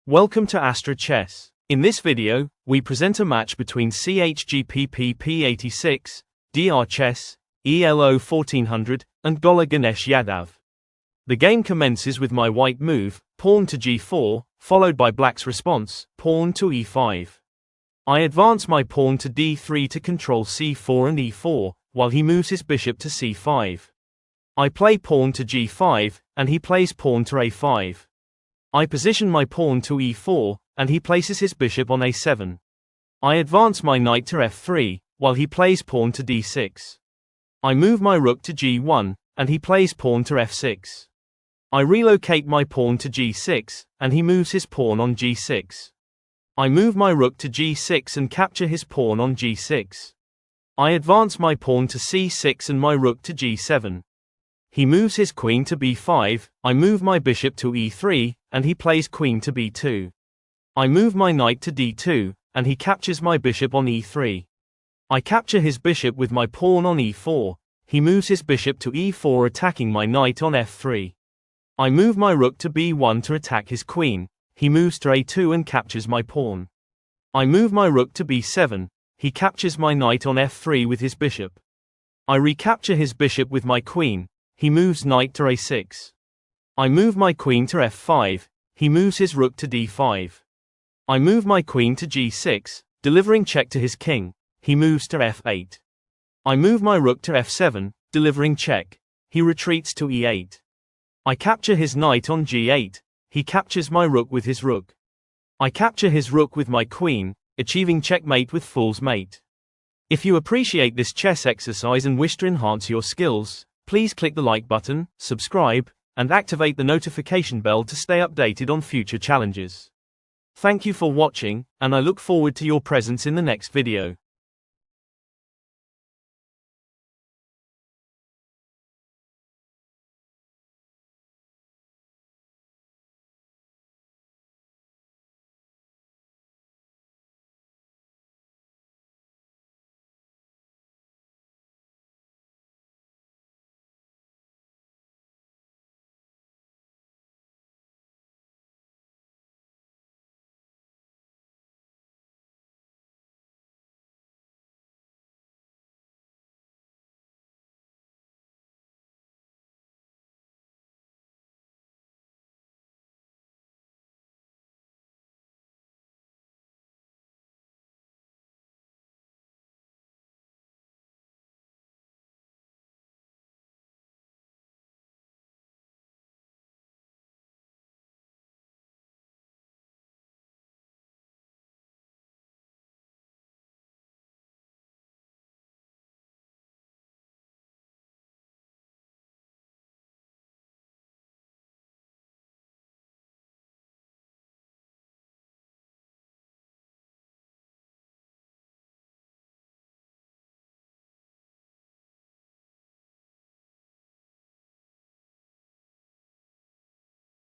Welcome to Astra Chess. In this video, we present a match between CHGP P86, DR Chess, ELO 1400, and Gola Ganesh Yadav. The game commences with my white move, pawn to g4, followed by black's response, pawn to e5. I advance my pawn to d3 to control c4 and e4, while he moves his bishop to c5. I play pawn to g5, and he plays pawn to a5. I position my pawn to e4, and he places his bishop on a7. I advance my knight to f3, while he plays pawn to d6. I move my rook to g1, and he plays pawn to f6. I relocate my pawn to g6, and he moves his pawn on g6. I move my rook to g6 and capture his pawn on g6. I advance my pawn to c6 and my rook to g7. He moves his queen to b5, I move my bishop to e3, and he plays queen to b2. I move my knight to d2, and he captures my bishop on e3. I capture his bishop with my pawn on e4, he moves his bishop to e4 attacking my knight on f3. I move my rook to b1 to attack his queen, he moves to a2 and captures my pawn. I move my rook to b7, he captures my knight on f3 with his bishop. I recapture his bishop with my queen, he moves knight to a6. I move my queen to f5, he moves his rook to d5. I move my queen to g6, delivering check to his king, he moves to f8. I move my rook to f7, delivering check, he retreats to e8. I capture his knight on g8, he captures my rook with his rook. I capture his rook with my queen, achieving checkmate with fool's mate. If you appreciate this chess exercise and wish to enhance your skills, please click the like button, subscribe, and activate the notification bell to stay updated on future challenges. Thank you for watching, and I look forward to your presence in the next video.